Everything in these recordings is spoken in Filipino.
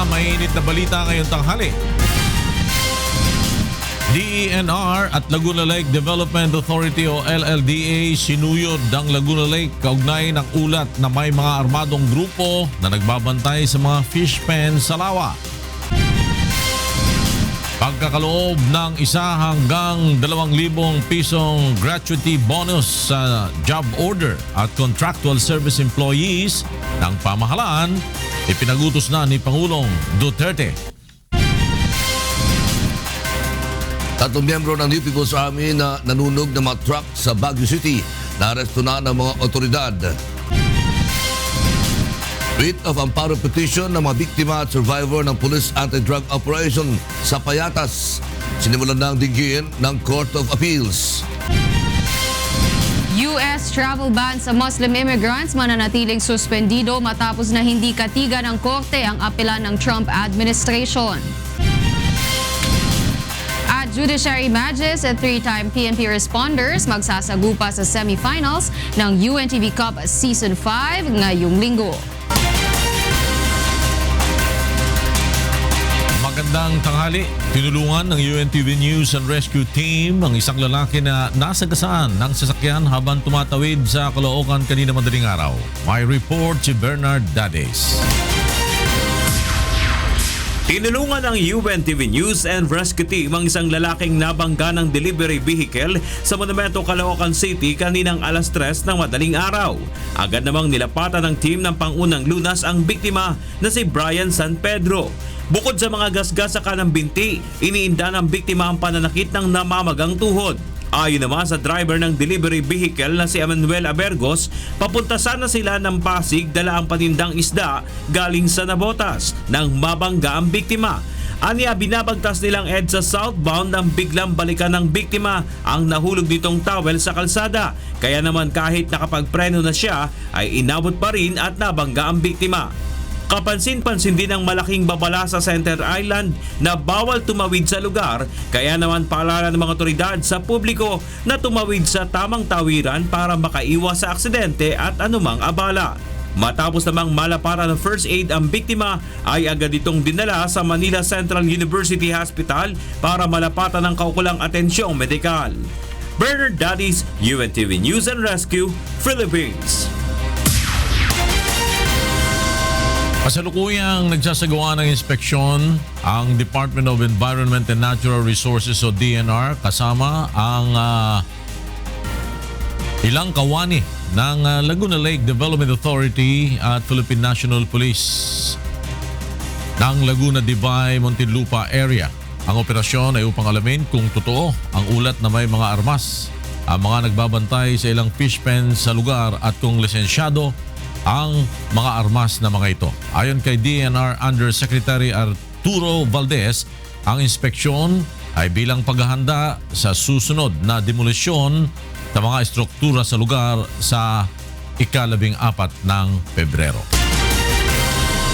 mainit na balita ngayong tanghali. DENR at Laguna Lake Development Authority o LLDA sinuyod ang Laguna Lake kaugnay ng ulat na may mga armadong grupo na nagbabantay sa mga fish pen sa lawa. Pagkakaloob ng 1 hanggang 2,000 pisong gratuity bonus sa job order at contractual service employees ng pamahalaan, ipinagutos na ni Pangulong Duterte. 3 miyembro ng New People's Army na nanunog ng mga truck sa Baguio City na aresto na ng mga otoridad. Writ of amparo petition ng mga biktima at survivor ng police anti-drug operation sa Payatas. Sinimulan na ang digin ng Court of Appeals. US travel ban sa Muslim immigrants mananatiling suspendido matapos na hindi katigan ng korte ang apela ng Trump administration. At Judiciary Magistrates at 3-time PNP responders magsasagupa sa semifinals ng UNTV Cup Season 5 ngayong linggo. Magandang tanghali. Tinulungan ng UNTV News and Rescue Team ang isang lalaki na nasagasaan ng sasakyan habang tumatawid sa Caloocan kanina madaling araw. May report si Bernard Dades. Tinulungan ng UNTV News and Rescue Team ang isang lalaking nabangga ng delivery vehicle sa Monumento, Caloocan City kaninang alas 3 ng madaling araw. Agad namang nilapatan ng team ng Pangunang Lunas ang biktima na si Brian San Pedro. Bukod sa mga gasgas sa kanang binti, iniinda ng biktima ang pananakit ng namamagang tuhod. Ayon naman sa driver ng delivery vehicle na si Emmanuel Abergos, papunta sana sila ng Pasig dala ang panindang isda galing sa Navotas nang mabangga ang biktima. Aniya binabagtas nilang EDSA southbound nang biglang balikan ng biktima ang nahulog nitong towel sa kalsada. Kaya naman kahit nakapagpreno na siya ay inabot pa rin at nabangga ang biktima. Kapansin-pansin din ang malaking babala sa Center Island na bawal tumawid sa lugar, kaya naman paalala ng mga otoridad sa publiko na tumawid sa tamang tawiran para makaiwas sa aksidente at anumang abala. Matapos namang malaparan ng first aid ang biktima ay agad itong dinala sa Manila Central University Hospital para malapatan ng kaukulang atensyong medikal. Bernard Dades, UNTV News and Rescue, Philippines. Kasalukuyang nagsasagawa ng inspeksyon ang Department of Environment and Natural Resources o DNR kasama ang ilang kawani ng Laguna Lake Development Authority at Philippine National Police ng Laguna Dibay, Muntinlupa area. Ang operasyon ay upang alamin kung totoo ang ulat na may mga armas ang mga nagbabantay sa ilang fish pen sa lugar at kung lisensyado ang mga armas na mga ito. Ayon kay DNR Undersecretary Arturo Valdez, ang inspeksyon ay bilang paghahanda sa susunod na demolisyon ng mga estruktura sa lugar sa ika-14 ng Pebrero.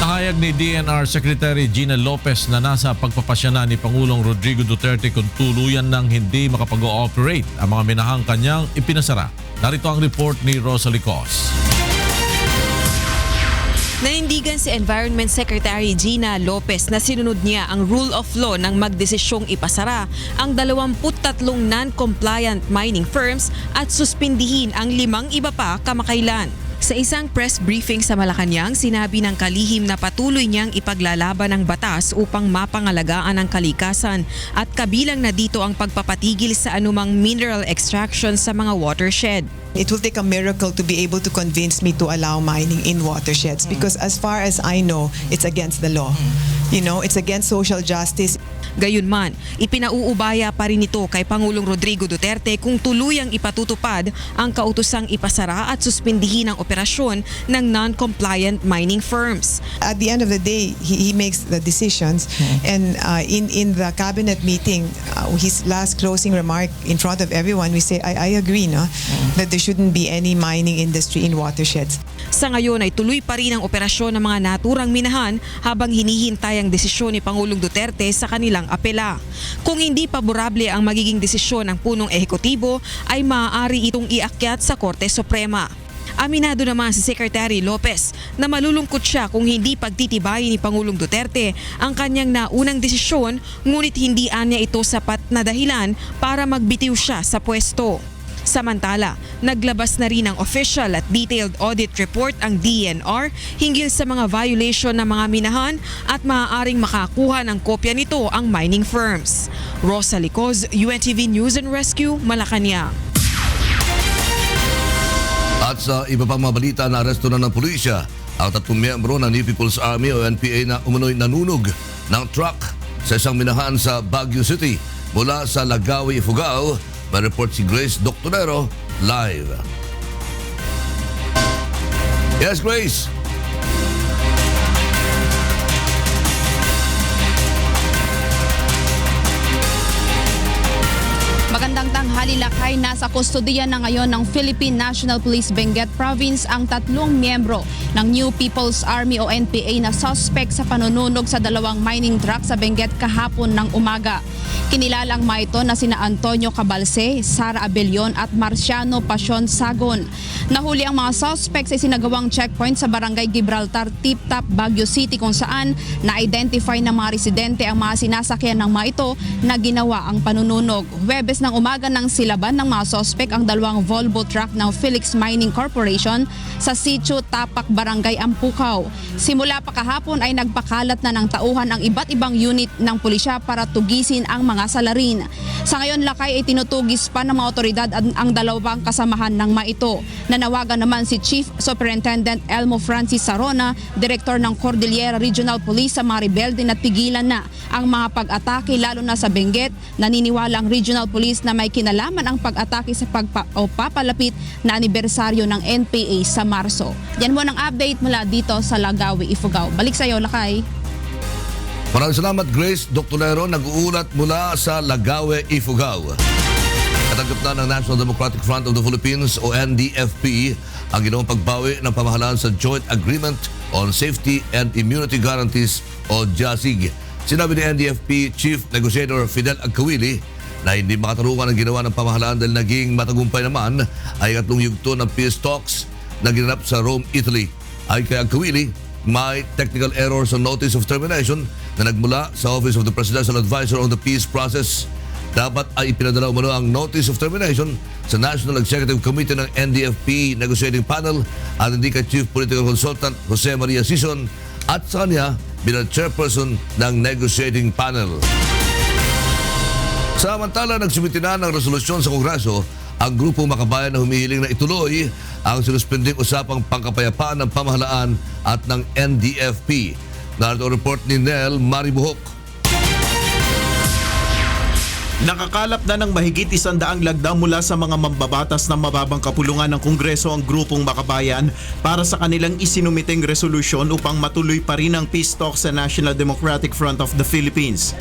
Nahayag ni DNR Secretary Gina Lopez na nasa pagpapasya na ni Pangulong Rodrigo Duterte kung tuluyan ng hindi makapag-ooperate ang mga minahang kanyang ipinasara. Narito ang report ni Rosalie Cos. Nanindigan si Environment Secretary Gina Lopez na sinunod niya ang rule of law nang magdesisyong ipasara ang 23 non-compliant mining firms at suspindihin ang 5 iba pa kamakailan. Sa isang press briefing sa Malacanang, sinabi ng kalihim na patuloy niyang ipaglalaban ang batas upang mapangalagaan ang kalikasan at kabilang na dito ang pagpapatigil sa anumang mineral extraction sa mga watershed. It will take a miracle to be able to convince me to allow mining in watersheds because as far as I know, it's against the law. You know, it's against social justice. Gayunman, ipinauubaya pa rin ito kay Pangulong Rodrigo Duterte kung tuluyang ipatutupad ang kautosang ipasara at suspindihin ang operasyon ng non-compliant mining firms. At the end of the day, he makes the decisions. And in the cabinet meeting, his last closing remark in front of everyone, we say, I agree no, that there shouldn't be any mining industry in watersheds. Sa ngayon ay tuloy pa rin ang operasyon ng mga naturang minahan habang hinihintay ang desisyon ni Pangulong Duterte sa kanilang apela. Kung hindi paborable ang magiging desisyon ng punong ehekutibo ay maaari itong iakyat sa Korte Suprema. Aminado naman si Secretary Lopez na malulungkot siya kung hindi pagtitibayin ni Pangulong Duterte ang kanyang naunang desisyon, ngunit hindi anya ito sapat na dahilan para magbitiw siya sa pwesto. Samantala, naglabas na rin ng official at detailed audit report ang DENR hinggil sa mga violation ng mga minahan at maaaring makakuha ng kopya nito ang mining firms. Rosa Licoz, UNTV News and Rescue, Malacanang. At sa iba pang mga balita, na-aresto na ng pulisya ang 3 miyembro ng New People's Army o NPA na umunoy nanunog ng truck sa isang minahan sa Baguio City mula sa Lagawi, Ifugao. May report si Grace Doctorero live. Yes, Grace. Magandang tanghali, Lakay. Nasa kustodiya na ngayon ng Philippine National Police Benguet Province ang 3 miyembro ng New People's Army o NPA na suspect sa panununog sa 2 mining truck sa Benguet kahapon ng umaga. Kinilalang mga ito na sina Antonio Cabalse, Sara Abelion at Marciano Pasion Sagon. Nahuli ang mga suspects sa isinagawang checkpoint sa Barangay Gibraltar, Tip-Top, Baguio City kung saan na-identify ng mga residente ang mga sinasakyan ng mga ito na ginawa ang panununog. Huwebes ng umaga nang silaban ng mga suspect ang 2 Volvo truck ng Felix Mining Corporation sa Sitio Tapak, Barangay Ampukaw. Simula pa kahapon ay nagpakalat na ng tauhan ang iba't ibang unit ng pulisya para tugisin ang mga salarin. Sa ngayon, Lakay, ay tinutugis pa ng mga otoridad ang 2 kasamahan ng mga ito. Nanawagan naman si Chief Superintendent Elmo Francis Sarona, Direktor ng Cordillera Regional Police sa mga rebelde na tigilan na ang mga pag-atake lalo na sa Benguet. Naniniwala ang Regional Police na may kinalaman ang pag-atake sa papalapit na anibersaryo ng NPA sa Marso. Yan mo ang update mula dito sa Lagawi, Ifugao. Balik sa iyo, Lakay. Maraming salamat, Grace Doctorero, nag-uulat mula sa Lagawe, Ifugao. Katanggap na ng National Democratic Front of the Philippines o NDFP ang ginawang pagbawi ng pamahalaan sa Joint Agreement on Safety and Immunity Guarantees o JASIG. Sinabi ni NDFP Chief Negotiator Fidel Agcawili na hindi makatarungan ang ginawa ng pamahalaan dahil naging matagumpay naman ay 3 yugto ng peace talks na ginanap sa Rome, Italy. Ay kay Agcawili, may technical error sa Notice of Termination na nagmula sa Office of the Presidential Advisor on the Peace Process. Dapat ay ipinadala umano ang Notice of Termination sa National Executive Committee ng NDFP Negotiating Panel at hindi kay Chief Political Consultant Jose Maria Sison at sa kanya bilang Chairperson ng Negotiating Panel. Samantala, nagsumiti na ng resolusyon sa Kongreso ang grupong makabayan na humihiling na ituloy ang sinuspending usapang pangkapayapaan ng pamahalaan at ng NDFP. Narito ang report ni Nel Maribuhok. Nakakalap na ng mahigit 100 lagda mula sa mga mambabatas ng mababang kapulungan ng Kongreso ang grupong makabayan para sa kanilang isinumiteng resolusyon upang matuloy pa rin ang peace talks sa National Democratic Front of the Philippines.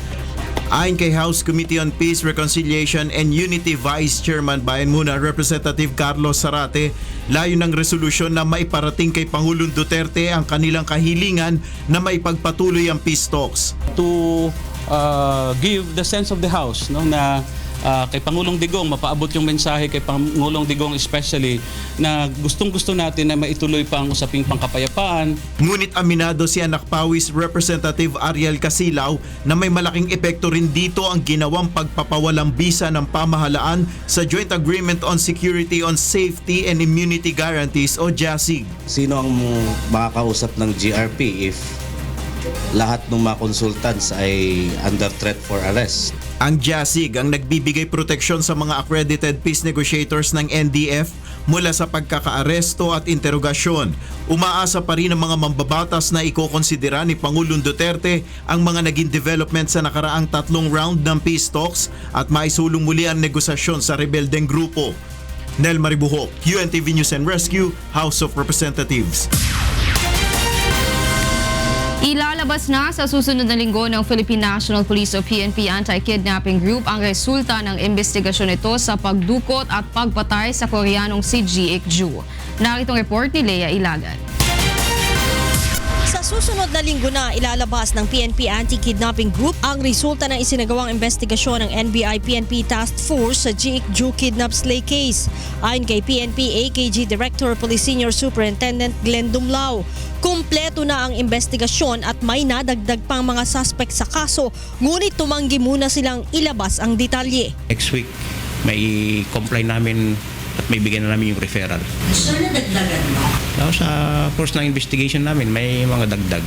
Ayon kay House Committee on Peace, Reconciliation and Unity Vice Chairman Bayan Muna Representative Carlos Zarate, layo ng resolusyon na maiparating kay Pangulong Duterte ang kanilang kahilingan na maipagpatuloy ang peace talks. To give the sense of the House, no, na kay Pangulong Digong, mapaabot yung mensahe kay Pangulong Digong especially na gustong-gusto natin na maituloy pa ang usaping pangkapayapaan. Ngunit aminado si Anak Pawis Representative Ariel Casilaw na may malaking epekto rin dito ang ginawang pagpapawalang bisa ng pamahalaan sa Joint Agreement on Security on Safety and Immunity Guarantees o JASIG. Sino ang makakausap ng GRP if lahat ng mga consultants ay under threat for arrest? Ang JASIG ang nagbibigay proteksyon sa mga accredited peace negotiators ng NDF mula sa pagkakaaresto at interogasyon. Umaasa pa rin ang mga mambabatas na ikokonsidera ni Pangulong Duterte ang mga naging development sa nakaraang 3 round ng peace talks at maisulong muli ang negosasyon sa rebeldeng grupo. Nel Maribuhok, UNTV News and Rescue, House of Representatives. Ilalabas na sa susunod na linggo ng Philippine National Police o PNP Anti-Kidnapping Group ang resulta ng investigasyon nito sa pagdukot at pagpatay sa Koreanong si Ji Ik-ju. Naritong report ni Lea Ilagan. Sa Sa susunod na linggo na ilalabas ng PNP Anti-Kidnapping Group ang resulta ng isinagawang investigasyon ng NBI-PNP Task Force sa Jiik Ju Kidnap Slay case. Ayon kay PNP AKG Director Police Senior Superintendent Glenn Dumlao, kumpleto na ang investigasyon at may nadagdag pang mga suspect sa kaso, ngunit tumanggi muna silang ilabas ang detalye. Next week, may comply namin at may bigyan na namin yung referral. Sir, nadagdagan mo? Tapos sa course ng investigation namin, may mga dagdag.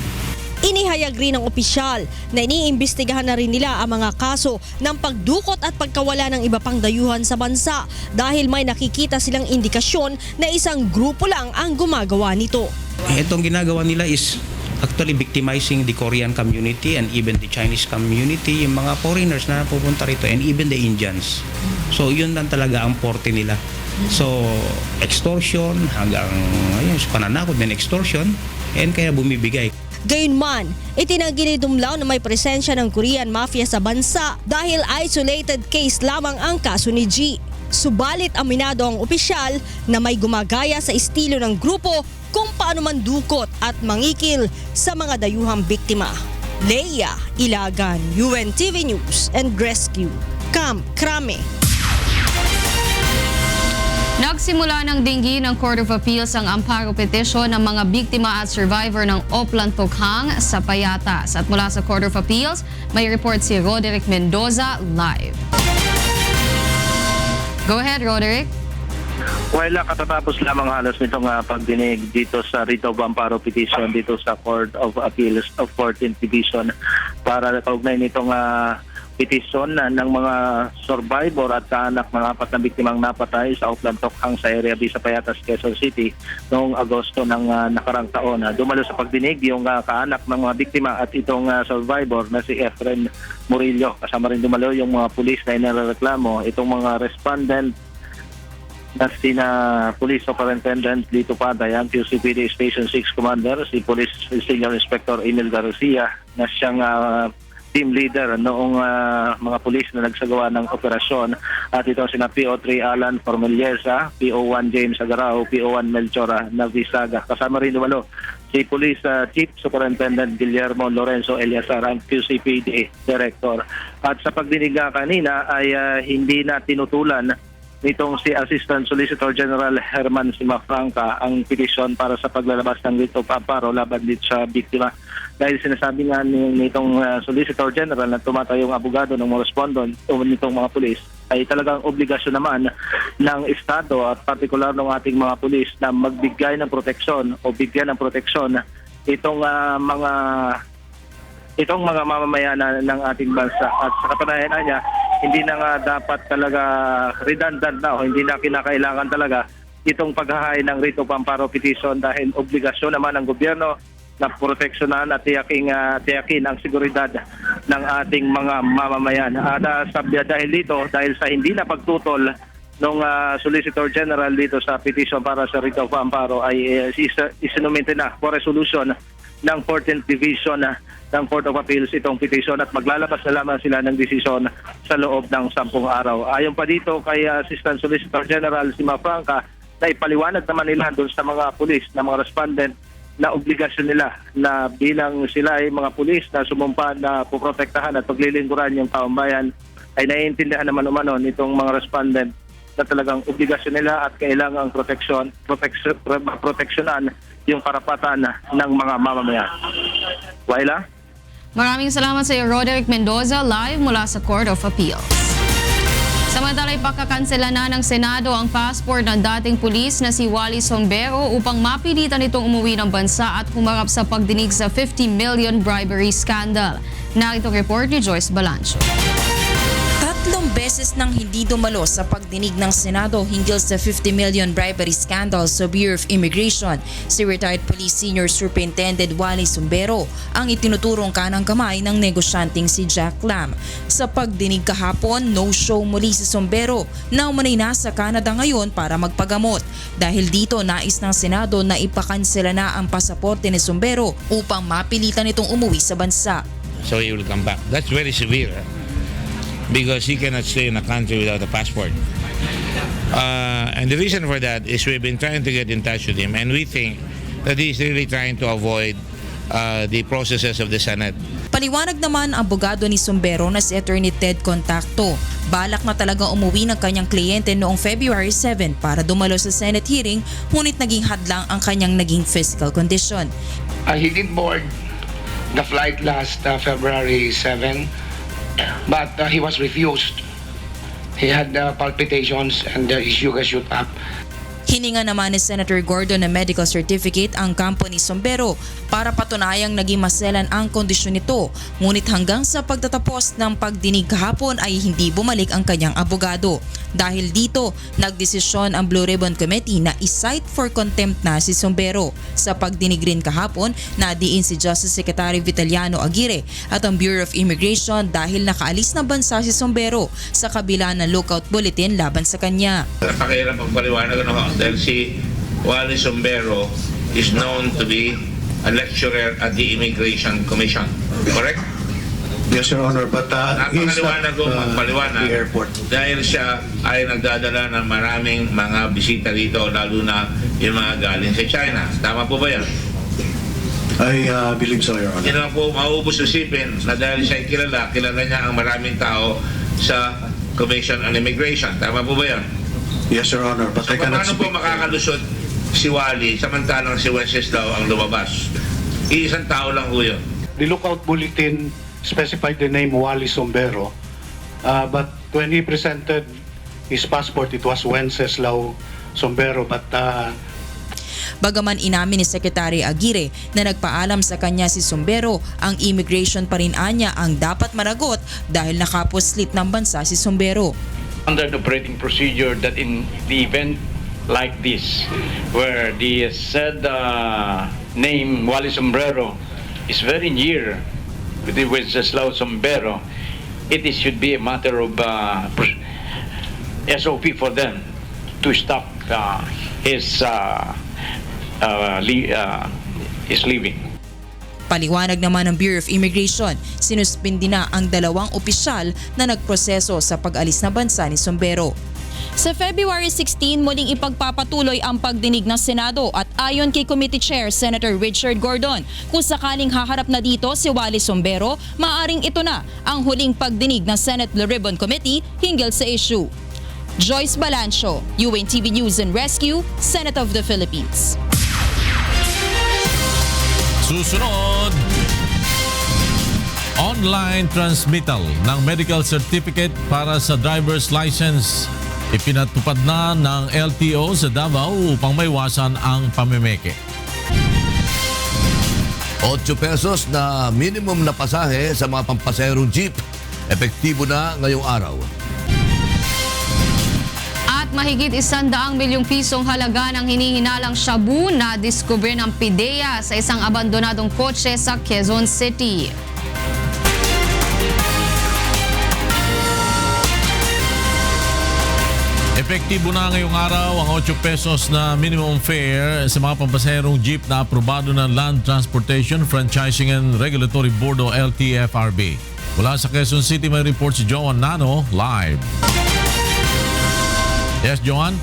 Inihayag rin ng opisyal na iniimbestigahan na rin nila ang mga kaso ng pagdukot at pagkawala ng iba pang dayuhan sa bansa dahil may nakikita silang indikasyon na isang grupo lang ang gumagawa nito. Itong ginagawa nila is actually victimizing the Korean community and even the Chinese community, yung mga foreigners na pupunta rito and even the Indians. So yun lang talaga ang forte nila. So extortion hanggang ayun, pananakot din extortion and kaya bumibigay. Gayunman, itinanggi ni Dumlao na may presensya ng Korean mafia sa bansa dahil isolated case lamang ang kaso ni G. Subalit aminado ang opisyal na may gumagaya sa estilo ng grupo kung paano mandukot at mangikil sa mga dayuhang biktima. Leia Ilagan, UNTV News and Rescue, Camp Crame. Nagsimula ng dinggin ng Court of Appeals ang amparo petition ng mga biktima at survivor ng Oplan Tokhang sa Payatas. At mula sa Court of Appeals, may report si Roderick Mendoza live. Go ahead, Roderick. Well, katatapos lamang halos nitong pagdinig dito sa writ of amparo petition dito sa Court of Appeals of 14th Division para kaugnay nitong petition ng mga survivor at kaanak ng 4 na biktimang napatay sa Oplan Tokhang sa area B sa Payatas, Quezon City noong Agosto ng nakarang taon. Dumalo sa pagdinig yung kaanak ng mga biktima at itong survivor na si Efren Murillo. Kasama rin dumalo yung mga pulis na inareklamo, itong mga respondent na sina Police Superintendent Lito Paday, ang QCPD Station 6 Commander, si Police Senior Inspector Emil Garcia na siyang team leader noong mga pulis na nagsagawa ng operasyon, at ito sina PO3 Alan Formeliesa, PO1 James Agarao, PO1 Melchora Navisaga. Kasama rin dumalo si Police Chief Superintendent Guillermo Lorenzo Eliasar, ang QCPD Director. At sa pagdinig kanina ay hindi na tinutulan nitong si Assistant Solicitor General Herman Simafranca ang petisyon para sa paglalabas ng writ of amparo laban dito sa biktima. Dahil sinasabi nga nitong Solicitor General na tumatayong abogado ng mga respondent o nitong mga pulis ay talagang obligasyon naman ng Estado at partikular ng ating mga pulis na magbigay ng proteksyon o bigyan ng proteksyon itong mga mamamayan ng ating bansa. At sa kapanayanan niya, hindi na nga dapat talaga redundant na o hindi na kinakailangan talaga itong paghahain ng writ of amparo petition dahil obligasyon naman ng gobyerno na proteksyonan at tiyakin ang seguridad ng ating mga mamamayan. At dahil dito, dahil sa hindi na pagtutol ng Solicitor General dito sa petition para sa writ of amparo ay isinumite na for resolution ng 14th Division ng Court of Appeals itong petition at maglalabas na lamang sila ng desisyon sa loob ng 10 araw. Ayon pa dito kay Assistant Solicitor General Simafranca na ipaliwanag naman nila doon sa mga pulis na mga respondent na obligasyon nila na bilang sila ay mga pulis na sumumpa na puprotektahan at paglilingkuran yung taong bayan ay naiintindihan naman umano nitong mga respondent na talagang obligasyon nila at kailangang proteksyonan yung karapatan ng mga mamamayan. Waila? Maraming salamat sa iyo, Roderick Mendoza, live mula sa Court of Appeals. Samantala'y pakakansela na ng Senado ang passport ng dating pulis na si Wally Sombero upang mapilitan itong umuwi ng bansa at humarap sa pagdinig sa 50 million bribery scandal. Narito ang report ni Joyce Balancho. 3 beses nang hindi dumalo sa pagdinig ng Senado hinggil sa 50 million bribery scandal sa Bureau of Immigration si retired Police Senior Superintendent Wally Sombero, ang itinuturong kanang kamay ng negosyanteng si Jack Lam. Sa pagdinig kahapon, no-show muli si Sombero na umanay nasa Canada ngayon para magpagamot. Dahil dito, nais ng Senado na ipakansela na ang pasaporte ni Sombero upang mapilitan itong umuwi sa bansa. So he will come back. That's very severe. Because he cannot stay in a country without a passport. And the reason for that is we've been trying to get in touch with him, and we think that he's really trying to avoid the processes of the Senate. Paliwanag naman ang abogado ni Sombero na si Attorney Ted Contacto. Balak na talagang umuwi ng kanyang kliyente noong February 7 para dumalo sa Senate hearing, ngunit naging hadlang ang kanyang naging physical condition. He did board the flight last February 7, but he was refused. He had palpitations and his sugar shoot up. Hininga naman ni Senator Gordon na medical certificate ang kampo ni Sombero para patunayang naging maselan ang kondisyon nito. Ngunit hanggang sa pagtatapos ng pagdinig kahapon ay hindi bumalik ang kanyang abogado. Dahil dito, nagdesisyon ang Blue Ribbon Committee na i-cite for contempt na si Sombero. Sa pagdinig rin kahapon, nadiin si Justice Secretary Vitaliano Aguirre at ang Bureau of Immigration dahil nakaalis na bansa si Sombero sa kabila ng lookout bulletin laban sa kanya. Napakahirap magpaliwanag dahil si Wally Sombero is known to be a lecturer at the Immigration Commission. Correct? Yes, Your Honor, but he's not magpaliwanag the airport. Dahil siya ay nagdadala ng maraming mga bisita dito, lalo na yung mga galing sa China. Tama po ba yan? I believe so, Your Honor. Hindi naman po mauubos isipin na dahil siya ay kilala niya ang maraming tao sa Commission on Immigration. Tama po ba yan? Yes, Your Honor, but I cannot Paano po speak. makakalusot si Wally samantalang si Wenceslao ang lumabas? Iisang tao lang po yun. The lookout bulletin specified the name Wally Sombero, but when he presented his passport, it was Wenceslao Sombero, but Bagaman inamin ni Secretary Aguirre na nagpaalam sa kanya si Sombero, ang immigration pa rin anya ang dapat managot dahil nakapuslit ng bansa si Sombero. Standard operating procedure that in the event like this, where the said name Wally Sombrero is very near with Wenceslao Sombero, it should be a matter of SOP for them to stop his leaving. Paliwanag naman ng Bureau of Immigration, sinuspindi na ang 2 opisyal na nagproseso sa pag-alis na bansa ni Sombero. Sa February 16, muling ipagpapatuloy ang pagdinig ng Senado at ayon kay Committee Chair Senator Richard Gordon, kung sakaling haharap na dito si Wally Sombero, maaring ito na ang huling pagdinig ng Senate Blue Ribbon Committee hinggil sa issue. Joyce Balancio, UNTV News and Rescue, Senate of the Philippines. Susunod, online transmittal ng medical certificate para sa driver's license. Ipinatupad na ng LTO sa Davao upang maiwasan ang pamimeke. 8 pesos na minimum na pasahe sa mga pampaserong jeep. Epektibo na ngayong araw. At mahigit 100 milyong pisong halaga ng hinihinalang shabu na diskubre ng PIDEA sa isang abandonadong kotse sa Quezon City. Epektibo na ngayong araw ang 8 pesos na minimum fare sa mga pampaserong jeep na aprobado ng Land Transportation Franchising and Regulatory Board o LTFRB. Mula sa Quezon City, may report si Joan Nano live. Yes, Joan?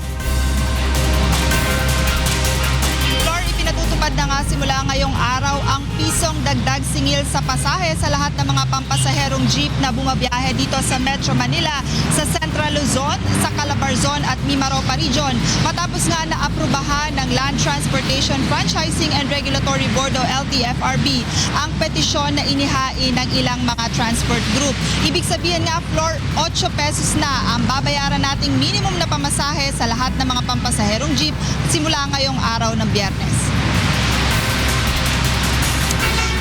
Ipinatutupad na nga simula ngayong araw ang pisong dagdag singil sa pasahe sa lahat ng mga pampasaherong jeep na bumabiyahe dito sa Metro Manila, sa Central Luzon, sa Calabarzon at Mimaropa Region. Matapos nga na aprubahan ng Land Transportation Franchising and Regulatory Board o LTFRB ang petisyon na inihain ng ilang mga transport group. Ibig sabihin nga, Floor, 8 pesos na ang babayaran nating minimum na pamasahe sa lahat ng mga pampasaherong jeep simula ngayong araw ng Biyernes.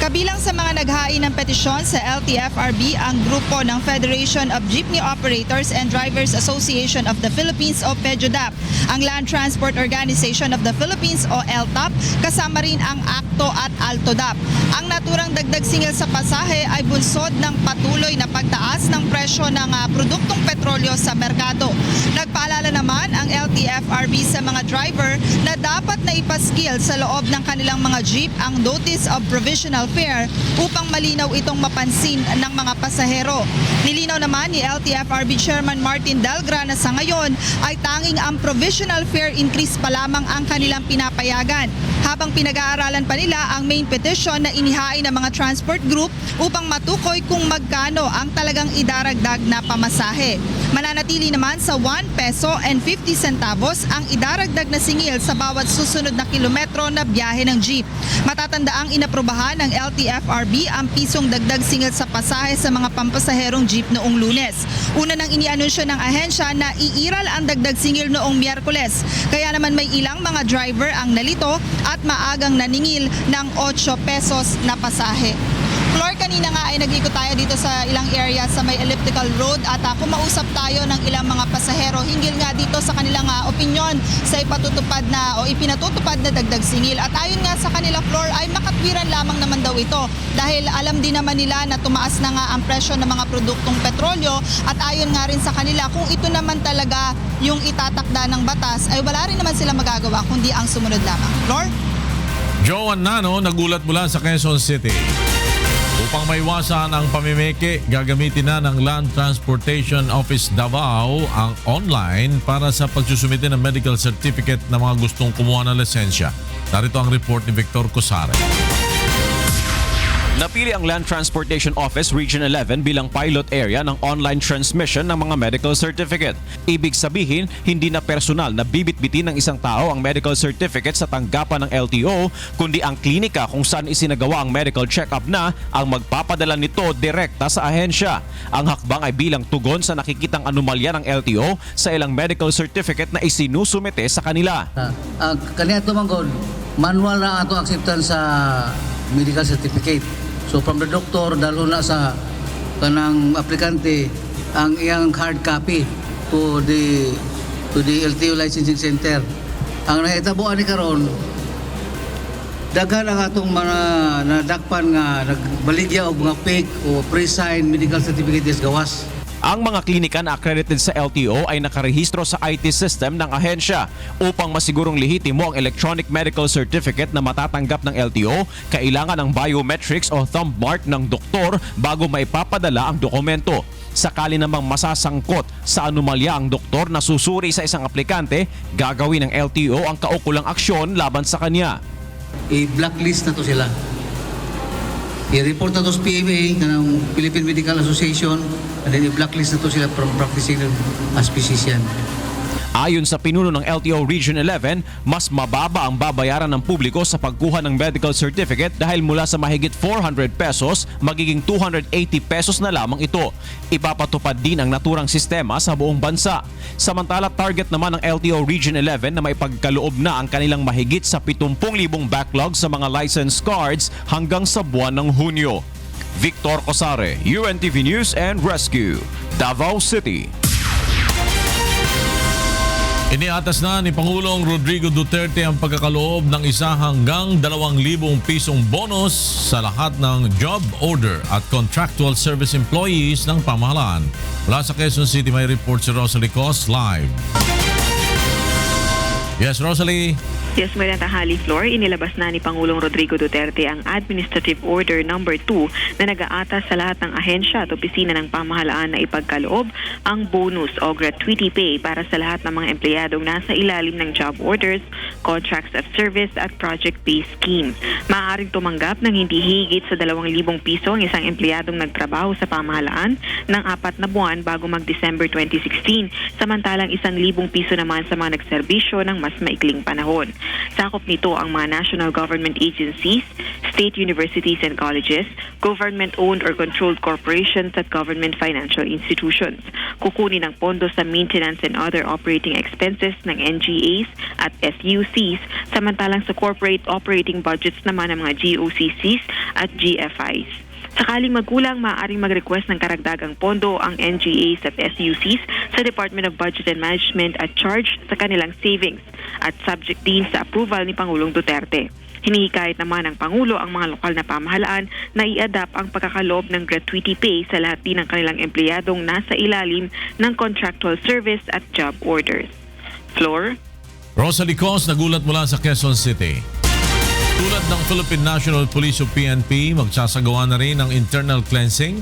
Kabilang sa mga naghain ng petisyon sa LTFRB ang grupo ng Federation of Jeepney Operators and Drivers Association of the Philippines o PEJODAP, ang Land Transport Organization of the Philippines o LTAP, kasama rin ang ACTO at ALTODAP. Ang naturang dagdag singil sa pasahe ay bunsod ng patuloy na pagtaas ng presyo ng produktong petrolyo sa merkado. Nagpaalala naman ang LTFRB sa mga driver na dapat na ipaskil sa loob ng kanilang mga jeep ang Notice of Provisional Fare upang malinaw itong mapansin ng mga pasahero. Nilinaw naman ni LTFRB Chairman Martin Delgra na sa ngayon ay tanging ang provisional fare increase pa lamang ang kanilang pinapayagan. habang pinag-aaralan pa nila ang main petition na inihain ng mga transport group upang matukoy kung magkano ang talagang idaragdag na pamasahe. Mananatili naman sa 1 peso and 50 centavos ang idaragdag na singil sa bawat susunod na kilometro na biyahe ng jeep. Matatandaang inaprubahan ng LTFRB ang pisong dagdag singil sa pasahe sa mga pampasaherong jeep noong Lunes. Una nang inianunsyo ng ahensya na iiral ang dagdag singil noong Miyerkules. Kaya naman may ilang mga driver ang nalito at maagang naningil ng 8 pesos na pasahe. Flor, kanina nga ay nag-ikot tayo dito sa ilang area sa may elliptical road at kumausap tayo ng ilang mga pasahero hinggil nga dito sa kanilang opinyon sa ipatutupad na o ipinatutupad na dagdag singil. At ayon nga sa kanila, Flor, ay makatwiran lamang naman daw ito dahil alam din naman nila na tumaas na nga ang presyo ng mga produktong petrolyo at ayon nga rin sa kanila kung ito naman talaga yung itatakda ng batas ay wala rin naman sila magagawa kundi ang sumunod lamang. Flor? Joan Nano nagulat mula sa Quezon City. Upang maiwasan ang pamimeke, gagamitin na ng Land Transportation Office Davao ang online para sa pagsusumite ng medical certificate ng mga gustong kumuha ng lisensya. Narito ang report ni Victor Cosare. Napili ang Land Transportation Office Region 11 bilang pilot area ng online transmission ng mga medical certificate. Ibig sabihin, hindi na personal na bibit-bitin ng isang tao ang medical certificate sa tanggapan ng LTO, kundi ang klinika kung saan isinagawa ang medical check-up na ang magpapadala nito direkta sa ahensya. Ang hakbang ay bilang tugon sa nakikitang anomalya ng LTO sa ilang medical certificate na isinusumite sa kanila. Kanya tumanggon, manual na ato acceptance sa medical certificate. So from the doctor, dalo na sa kanang aplikante ang iyang hard copy to the LTO licensing center. Ang nahitabuan ni karon, daghan ang atong mga nadakpan nga nagbaligya og mga fake o pre-signed medical certificate is gawas. Ang mga klinika na accredited sa LTO ay nakarehistro sa IT system ng ahensya. Upang masigurong lehitimo ang electronic medical certificate na matatanggap ng LTO, kailangan ng biometrics o thumb mark ng doktor bago maipapadala ang dokumento. Sakali namang masasangkot sa anomalya ang doktor na susuri sa isang aplikante, gagawin ng LTO ang kaukulang aksyon laban sa kanya. I-blacklist na to sila. I-report na to sa PMA, kanang Philippine Medical Association, and then i-blacklist na to sila from practicing as physician. Ayon sa pinuno ng LTO Region 11, mas mababa ang babayaran ng publiko sa pagkuha ng medical certificate dahil mula sa mahigit 400 pesos, magiging 280 pesos na lamang ito. Ipapatupad din ang naturang sistema sa buong bansa. Samantala, target naman ng LTO Region 11 na may pagkaloob na ang kanilang mahigit sa 70,000 backlog sa mga license cards hanggang sa buwan ng Hunyo. Victor Cosare, UNTV News and Rescue, Davao City. Iniatas na ni Pangulong Rodrigo Duterte ang pagkakaloob ng 1 hanggang 2,000 pisong bonus sa lahat ng job order at contractual service employees ng pamahalaan. Mula sa Quezon City, may report si Rosalie Cos live. Yes, Rosalie. Yes, magandang tanghali, Floor. Inilabas na ni Pangulong Rodrigo Duterte ang Administrative Order No. 2 na nag-aatas sa lahat ng ahensya at opisina ng pamahalaan na ipagkaloob ang bonus o gratuity pay para sa lahat ng mga empleyadong nasa ilalim ng job orders, contracts of service at project pay scheme. Maaaring tumanggap ng hindi higit sa 2,000 piso ang isang empleyadong nagtrabaho sa pamahalaan ng 4 na buwan bago mag-December 2016, samantalang 1,000 piso naman sa mga nagserbisyo ng mas maikling panahon. Sakop nito ang mga national government agencies, state universities and colleges, government-owned or controlled corporations at government financial institutions. Kukunin ang pondo sa maintenance and other operating expenses ng NGAs at SUCs, samantalang sa corporate operating budgets naman ng mga GOCCs at GFIs. Sakaling magkulang, maaaring mag-request ng karagdagang pondo ang NGAs at SUCs sa Department of Budget and Management at charge sa kanilang savings at subject din sa approval ni Pangulong Duterte. Hinihikayat naman ng Pangulo ang mga lokal na pamahalaan na i-adapt ang pagkakaloob ng gratuity pay sa lahat din ng kanilang empleyadong nasa ilalim ng contractual service at job orders. Floor? Rosalie Cos, nagulat mula sa Quezon City. Tulad ng Philippine National Police o PNP, magsasagawa na rin ng internal cleansing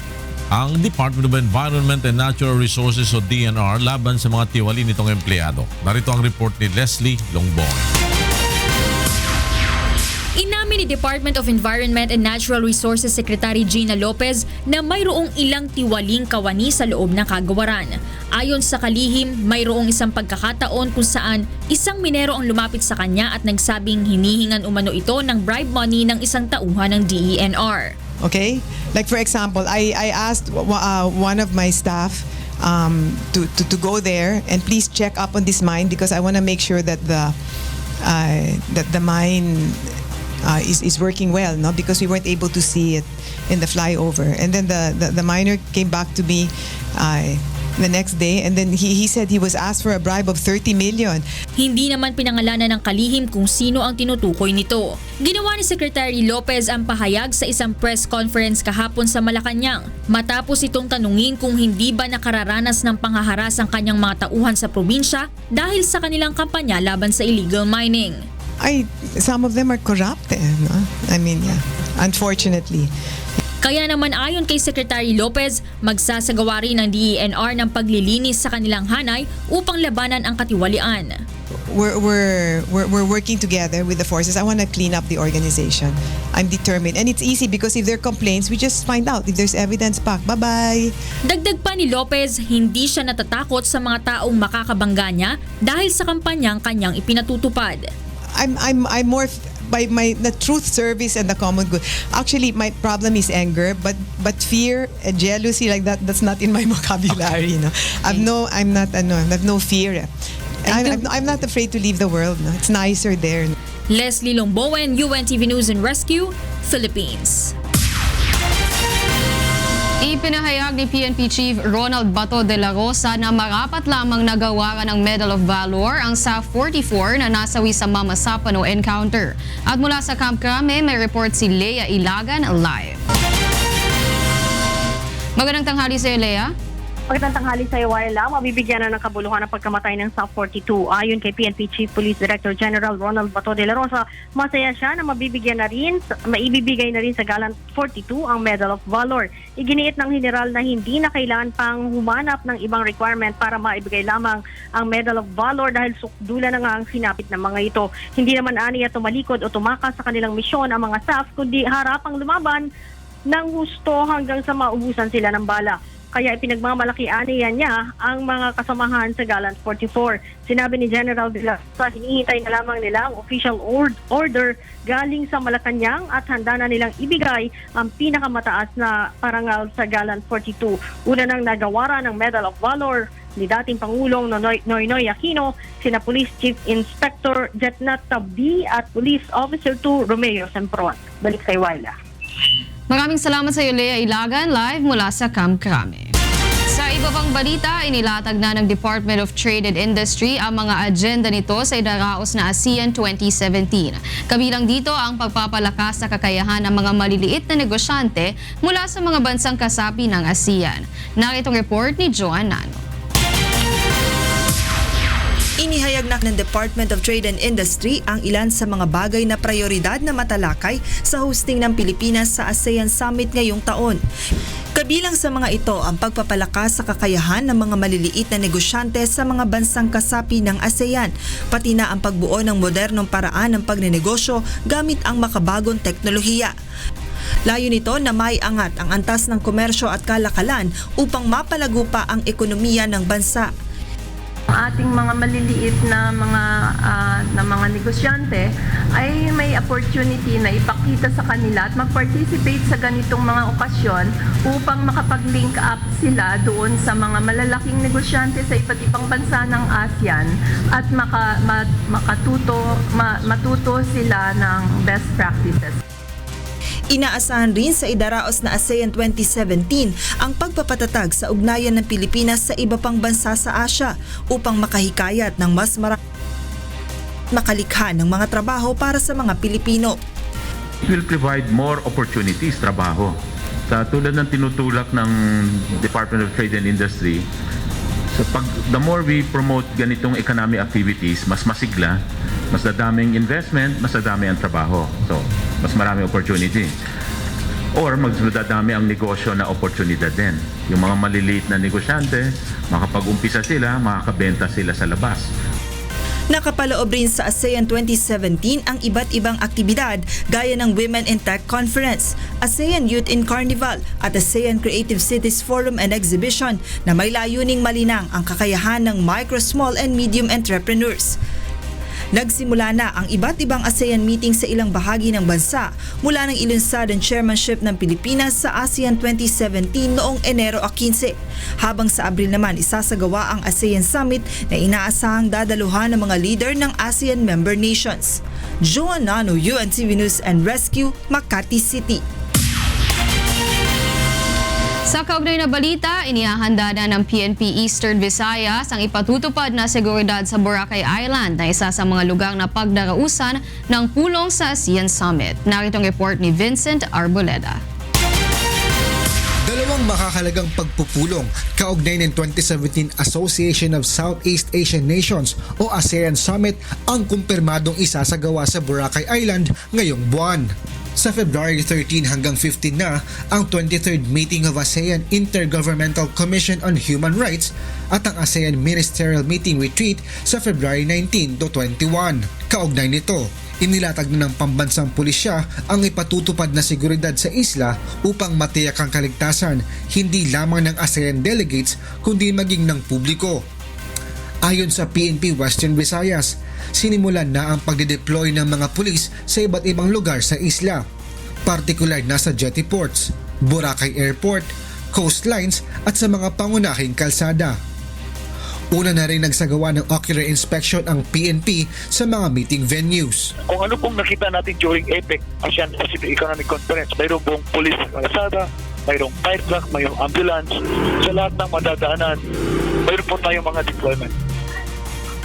ang Department of Environment and Natural Resources o DNR laban sa mga tiwali nitong empleyado. Narito ang report ni Leslie Longbong. Inamin ni Department of Environment and Natural Resources Secretary Gina Lopez na mayroong ilang tiwaling kawani sa loob ng kagawaran. Ayon sa kalihim, mayroong isang pagkakataon kung saan isang minero ang lumapit sa kanya at nagsabing hinihingan umano ito ng bribe money ng isang tauhan ng DENR. Okay? Like for example, I asked one of my staff to go there and please check up on this mine because I want to make sure that the mine is working well, no? Because we weren't able to see it in the flyover. And then the miner came back to me the next day and then he said he was asked for a bribe of 30 million. Hindi naman pinangalanan ng kalihim kung sino ang tinutukoy nito. Ginawa ni Secretary Lopez ang pahayag sa isang press conference kahapon sa Malacanang matapos itong tanungin kung hindi ba nakararanas ng panghaharas ang kanyang mga tauhan sa probinsya dahil sa kanilang kampanya laban sa illegal mining. Some of them are corrupt, no? I mean, yeah, unfortunately. Kaya naman ayon kay Secretary Lopez, magsasagawa rin ng DENR ng paglilinis sa kanilang hanay upang labanan ang katiwalian. We're working together with the forces. I want to clean up the organization. I'm determined. And it's easy because if there are complaints, we just find out. If there's evidence, bye-bye. Dagdag pa ni Lopez, hindi siya natatakot sa mga taong makakabangga niya dahil sa kampanyang kanyang ipinatutupad. I'm more by the truth service and the common good. Actually, my problem is anger, but fear and jealousy like that's not in my vocabulary. No, I'm no fear. I'm not afraid to leave the world. No? It's nicer there. Leslie Longbowen, UNTV News and Rescue, Philippines. Ipinahayag ni PNP Chief Ronald Bato de la Rosa na marapat lamang nagawaran ng Medal of Valor ang SA-44 na nasawi sa Mama Sapano encounter. At mula sa Camp Crame, may report si Lea Ilagan live. Magandang tanghali sa iyo, Lea. Magandang tanghali sa iyo, Wala. Mabibigyan na ng kabuluhan ang pagkamatay ng SA-42. Ayon kay PNP Chief Police Director General Ronald Bato de la Rosa, masaya siya na maibibigay na rin sa Gallant 42 ang Medal of Valor. Iginiit ng General na hindi na kailangan pang humanap ng ibang requirement para maibigay lamang ang Medal of Valor dahil sukdulan na nga ang sinapit ng mga ito. Hindi naman aniya tumalikod o tumakas sa kanilang misyon ang mga staff kundi harapang lumaban ng husto hanggang sa maubusan sila ng bala. Kaya ipinagmamalaki-aniya niya ang mga kasamahan sa Gallant 44. Sinabi ni General de la Rosa, hinihintay na lamang nila ang official order galing sa Malacanang at handa na nilang ibigay ang pinakamataas na parangal sa Gallant 42. Una nang nagawaran ng Medal of Valor ni dating Pangulong Noynoy Aquino, sina Police Chief Inspector Jetnat Tabdi at Police Officer 2 Romeo Sempron. Balik sa Iwala. Maraming salamat sa iyo, Lea Ilagan, live mula sa Camp Crame. Sa iba pang balita, inilatag na ng Department of Trade and Industry ang mga agenda nito sa idaraos na ASEAN 2017. Kabilang dito ang pagpapalakas sa kakayahan ng mga maliliit na negosyante mula sa mga bansang kasapi ng ASEAN. Narito ang report ni Joan Nano. Inihayag na ng Department of Trade and Industry ang ilan sa mga bagay na prioridad na matalakay sa hosting ng Pilipinas sa ASEAN Summit ngayong taon. Kabilang sa mga ito ang pagpapalakas sa kakayahan ng mga maliliit na negosyante sa mga bansang kasapi ng ASEAN, pati na ang pagbuo ng modernong paraan ng pagnenegosyo gamit ang makabagong teknolohiya. Layo nito na maiangat ang antas ng komersyo at kalakalan upang mapalago pa ang ekonomiya ng bansa. Ating mga maliliit na mga negosyante ay may opportunity na ipakita sa kanila at mag-participate sa ganitong mga okasyon upang makapag-link up sila doon sa mga malalaking negosyante sa iba't ibang bansa ng ASEAN at matuto sila ng best practices. Inaasahan rin sa idaraos na ASEAN 2017 ang pagpapatatag sa ugnayan ng Pilipinas sa iba pang bansa sa Asia upang makahikayat ng mas makalikha ng mga trabaho para sa mga Pilipino. It will provide more opportunities, trabaho. Sa tulad ng tinutulak ng Department of Trade and Industry, the more we promote ganitong economic activities, mas masigla, mas dadaming investment, mas dadami ang trabaho. So, mas marami opportunity. Or mas dadami ang negosyo na oportunidad din. Yung mga maliliit na negosyante, makapag-umpisa sila, makakabenta sila sa labas. Nakapaloob rin sa ASEAN 2017 ang iba't ibang aktibidad gaya ng Women in Tech Conference, ASEAN Youth in Carnival at ASEAN Creative Cities Forum and Exhibition na may layuning malinang ang kakayahan ng micro, small and medium entrepreneurs. Nagsimula na ang iba't ibang ASEAN meeting sa ilang bahagi ng bansa mula nang ilunsad ang chairmanship ng Pilipinas sa ASEAN 2017 noong Enero 15. Habang sa Abril naman isasagawa ang ASEAN Summit na inaasahang dadaluhan ng mga leader ng ASEAN member nations. Joan Nano, UNTV News and Rescue, Makati City. Sa kaugnay na balita, inihahanda na ng PNP Eastern Visayas ang ipatutupad na seguridad sa Boracay Island na isa sa mga lugar na pagdarausan ng pulong sa ASEAN Summit. Narito ang report ni Vincent Arboleda. Dalawang makakalagang pagpupulong kaugnay ng 2017 Association of Southeast Asian Nations o ASEAN Summit ang kumpirmadong isasagawa sa Boracay Island ngayong buwan. Sa February 13 hanggang 15 na ang 23rd meeting of ASEAN Intergovernmental Commission on Human Rights at ang ASEAN Ministerial Meeting Retreat sa February 19 to 21. Kaugnay nito, inilatag na ng pambansang pulisya ang ipatutupad na seguridad sa isla upang matiyak ang kaligtasan hindi lamang ng ASEAN delegates kundi maging ng publiko. Ayon sa PNP Western Visayas, sinimulan na ang pagde-deploy ng mga pulis sa iba't ibang lugar sa isla, partikular na sa jetty ports, Boracay Airport, coastlines at sa mga pangunahing kalsada. Una na rin nagsagawa ng ocular inspection ang PNP sa mga meeting venues. Kung ano pong nakita natin during APEC, ASEAN Pacific Economic Conference, mayroon pong police sa kalsada, mayroong fire truck, mayroong ambulance, sa lahat ng madadaanan, mayroon po tayong mga deployment.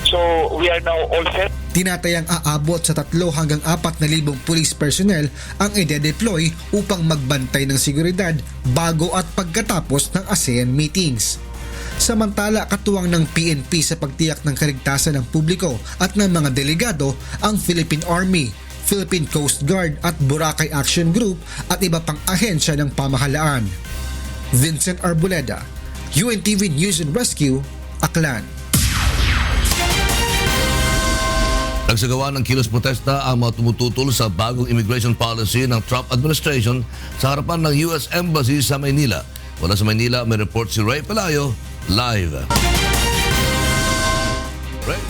So, we are now all set. Tinatayang aabot sa 3 hanggang 4,000 police personnel ang ide-deploy upang magbantay ng seguridad bago at pagkatapos ng ASEAN meetings. Samantala, katuwang ng PNP sa pagtiyak ng kaligtasan ng publiko at ng mga delegado ang Philippine Army, Philippine Coast Guard at Boracay Action Group at iba pang ahensya ng pamahalaan. Vincent Arboleda, UNTV News and Rescue, Aklan. Nagsagawa ng kilos protesta ang mga tumututol sa bagong immigration policy ng Trump administration sa harapan ng US Embassy sa Maynila. Wala sa Maynila, may report si Ray Palayo, live. Ray?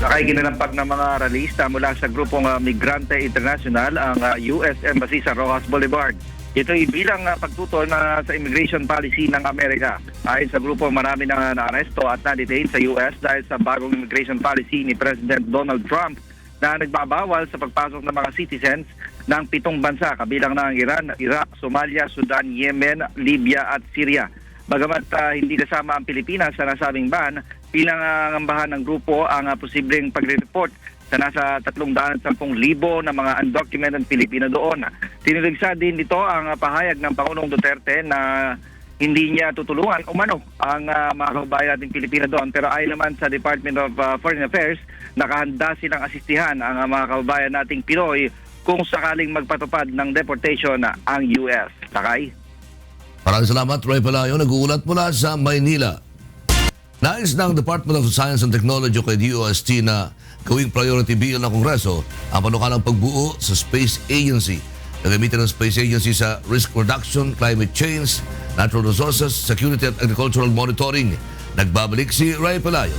Nakikinampag ng mga ralista mula sa grupong Migrante International ang US Embassy sa Rojas Boulevard. Ito'y bilang pagtutol na sa immigration policy ng Amerika. Ayon sa grupo, marami na naaresto at na-detain sa US dahil sa bagong immigration policy ni President Donald Trump na nagbabawal sa pagpasok ng mga citizens ng 7 bansa kabilang na ang Iran, Iraq, Somalia, Sudan, Yemen, Libya at Syria. Bagamat hindi kasama ang Pilipinas sa nasabing ban, pinangangambahan ng grupo ang posibleng pagre-report sa nasa 310,000 na mga undocumented Pilipino doon. Tiniligsa din dito ang pahayag ng Pangulong Duterte na hindi niya tutulungan umano ang mga kababayan nating Pilipino doon. Pero ayon naman sa Department of Foreign Affairs, nakahanda silang asistihan ang mga kababayan nating Pinoy kung sakaling magpatupad ng deportation ang US. Takay? Maraming salamat, Ray Palayo. Nag-uulat mula sa Maynila. Nais ng Department of Science and Technology o kay DOST na gawing priority bill ng Kongreso ang panukalang pagbuo sa Space Agency. Nagamitan ng Space Agency sa risk reduction, climate change, natural resources, security at agricultural monitoring. Nagbabalik si Ray Palayo.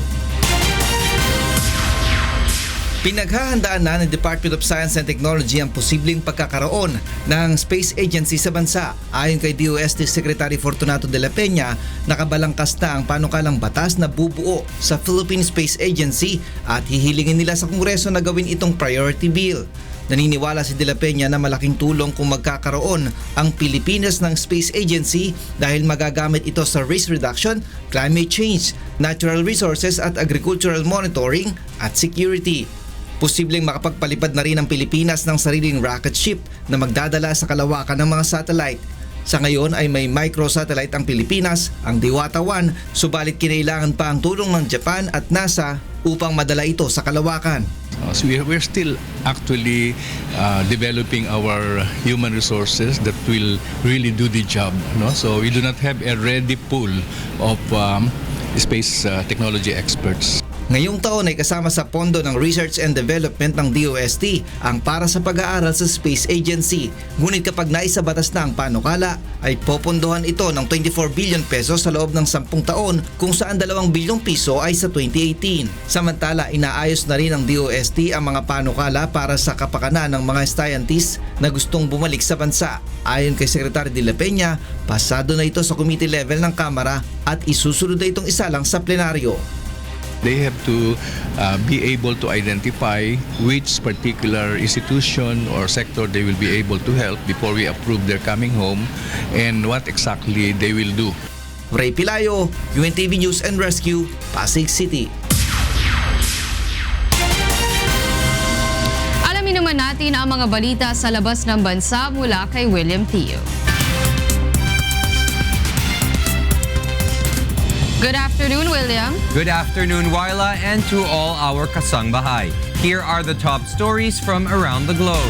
Pinaghahandaan na ng Department of Science and Technology ang posibleng pagkakaroon ng space agency sa bansa. Ayon kay DOST Secretary Fortunato de la Peña, nakabalangkas na ang panukalang batas na bubuo sa Philippine Space Agency at hihilingin nila sa Kongreso na gawin itong priority bill. Naniniwala si De La Peña na malaking tulong kung magkakaroon ang Pilipinas ng Space Agency dahil magagamit ito sa risk reduction, climate change, natural resources at agricultural monitoring at security. Posibleng makapagpalipad na rin ang Pilipinas ng sariling rocket ship na magdadala sa kalawakan ng mga satellite. Sa ngayon ay may microsatellite ang Pilipinas, ang Diwata 1, subalit kinailangan pa ang tulong ng Japan at NASA upang madala ito sa kalawakan. So we're still actually developing our human resources that will really do the job. No? So we do not have a ready pool of space technology experts. Ngayong taon ay kasama sa pondo ng Research and Development ng DOST ang para sa pag-aaral sa Space Agency. Ngunit kapag naisabatas na ang panukala, ay popondohan ito ng 24 billion pesos sa loob ng 10 taon kung saan 2 bilyong piso ay sa 2018. Samantala, inaayos na rin ng DOST ang mga panukala para sa kapakanan ng mga scientists na gustong bumalik sa bansa. Ayon kay Secretary De La Peña, pasado na ito sa committee level ng Kamara at isusunod na itong isalang sa plenaryo. They have to be able to identify which particular institution or sector they will be able to help before we approve their coming home and what exactly they will do. Ray Pilayo, UNTV News and Rescue, Pasig City. Alamin naman natin ang mga balita sa labas ng bansa mula kay William Theo. Good afternoon, William. Good afternoon, Wyla, and to all our kasangbahay. Here are the top stories from around the globe.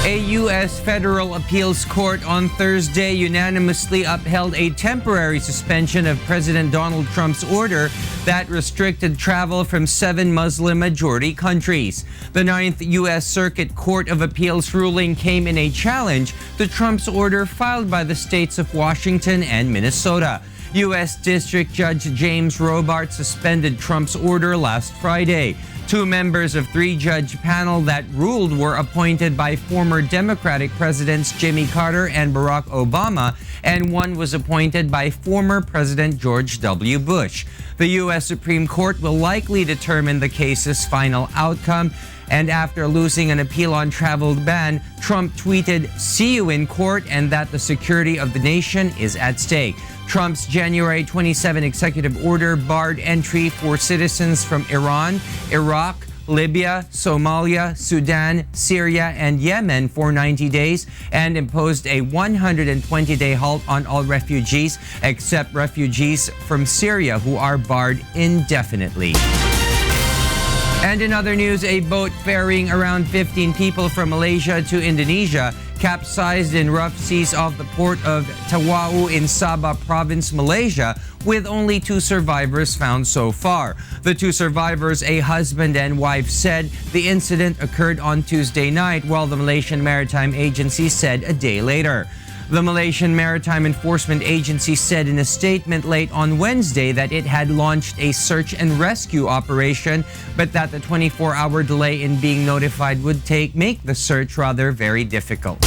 A U.S. federal appeals court on Thursday unanimously upheld a temporary suspension of President Donald Trump's order that restricted travel from 7 Muslim-majority countries. The 9th U.S. Circuit Court of Appeals ruling came in a challenge to Trump's order filed by the states of Washington and Minnesota. U.S. District Judge James Robart suspended Trump's order last Friday. 2 members of 3-judge panel that ruled were appointed by former Democratic Presidents Jimmy Carter and Barack Obama, and 1 was appointed by former President George W. Bush. The U.S. Supreme Court will likely determine the case's final outcome. And after losing an appeal on travel ban, Trump tweeted, "See you in court," and that the security of the nation is at stake. Trump's January 27 executive order barred entry for citizens from Iran, Iraq, Libya, Somalia, Sudan, Syria, and Yemen for 90 days and imposed a 120-day halt on all refugees except refugees from Syria who are barred indefinitely. And in other news, a boat ferrying around 15 people from Malaysia to Indonesia capsized in rough seas off the port of Tawau in Sabah Province, Malaysia, with only 2 survivors found so far. The 2 survivors, a husband and wife, said the incident occurred on Tuesday night, while the Malaysian Maritime Agency said a day later. The Malaysian Maritime Enforcement Agency said in a statement late on Wednesday that it had launched a search and rescue operation, but that the 24-hour delay in being notified would make the search rather very difficult.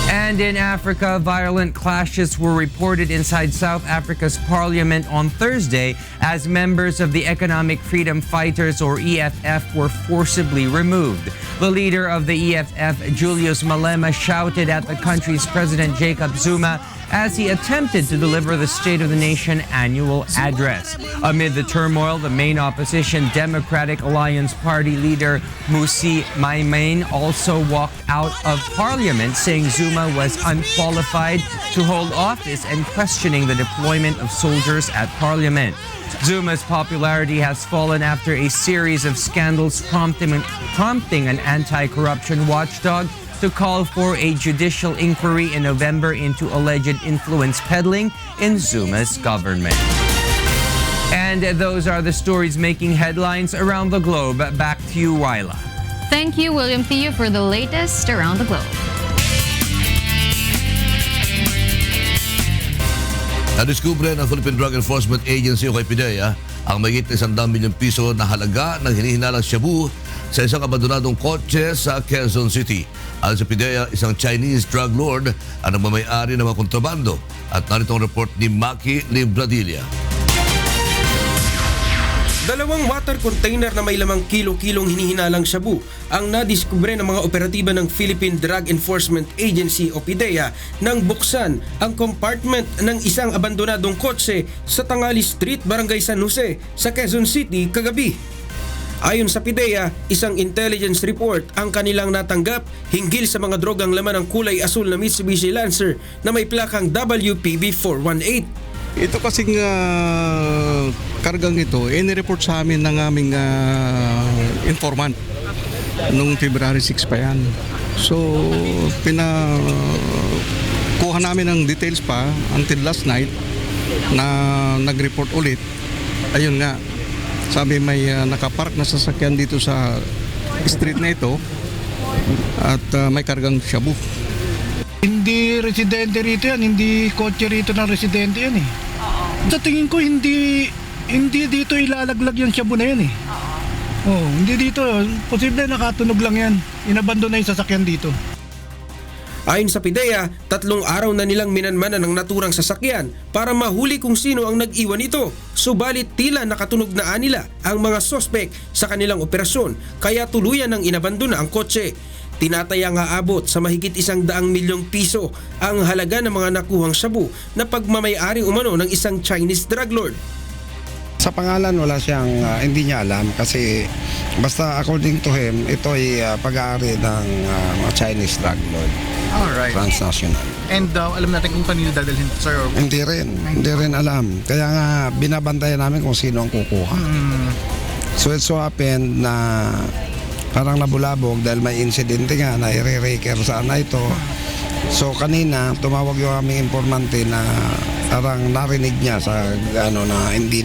And in Africa, violent clashes were reported inside South Africa's parliament on Thursday as members of the Economic Freedom Fighters, or EFF, were forcibly removed. The leader of the EFF, Julius Malema, shouted at the country's President Jacob Zuma as he attempted to deliver the State of the Nation annual address. Amid the turmoil, the main opposition Democratic Alliance Party leader Musi Maimane also walked out of parliament, saying Zuma was unqualified to hold office and questioning the deployment of soldiers at parliament. Zuma's popularity has fallen after a series of scandals prompting an anti-corruption watchdog to call for a judicial inquiry in November into alleged influence peddling in Zuma's government. And those are the stories making headlines around the globe. Back to you, Wyla. Thank you, William Theo, for the latest around the globe. Nadiskubre ng Philippine Drug Enforcement Agency o PDEA ang mahigit na 100 milyong piso na halaga ng hinihinalang shabu sa isang abandonadong kotse sa Quezon City. Ayon sa PDEA, isang Chinese drug lord ang nagmamay-ari ng mga kontrabando. At narito ang report ni Maki Libradilla. 2 water container na may lamang kilo-kilong hinihinalang shabu ang nadiskubre ng mga operatiba ng Philippine Drug Enforcement Agency o PDEA nang buksan ang compartment ng isang abandonadong kotse sa Tangali Street, Barangay San Jose sa Quezon City kagabi. Ayon sa PDEA, isang intelligence report ang kanilang natanggap hinggil sa mga drogang laman ng kulay asul na Mitsubishi Lancer na may plakang WPB 418. Ito kasing kargang ito, inireport sa amin ng aming informant noong February 6 pa yan. So, kuha namin ng details pa until last night na nag-report ulit. Ayun nga, Sabi may nakapark na sasakyan dito sa street na ito at may kargang shabu. Hindi residente rito yan, hindi kotse rito ng residente yan eh. Sa tingin ko hindi dito ilalaglag yung shabu na yan eh. Hindi dito, posible nakatunog lang yan. Inabandon na yung sasakyan dito. Ayon sa PIDEA, 3 araw na nilang minanmanan ng naturang sasakyan para mahuli kung sino ang nag-iwan ito. Subalit tila nakatunog na nila ang mga sospek sa kanilang operasyon kaya tuluyan ng inabandona ang kotse. Tinatayang aabot sa mahigit 100 milyong piso ang halaga ng mga nakuhang shabu na pagmamayari umano ng isang Chinese drug lord. Sa pangalan wala siyang hindi niya alam kasi basta according to him ito ay pag-aari ng Chinese drug lord. Alright. Transnational. And alam natin kung kanino dadalhin, sir? Hindi rin alam. Kaya nga binabantayan namin kung sino ang kukuha. So it so happened na parang nabulabog dahil may insidente nga na i-re-raker sana ito. So kanina tumawag yung aming informante na parang narinig niya sa na hindi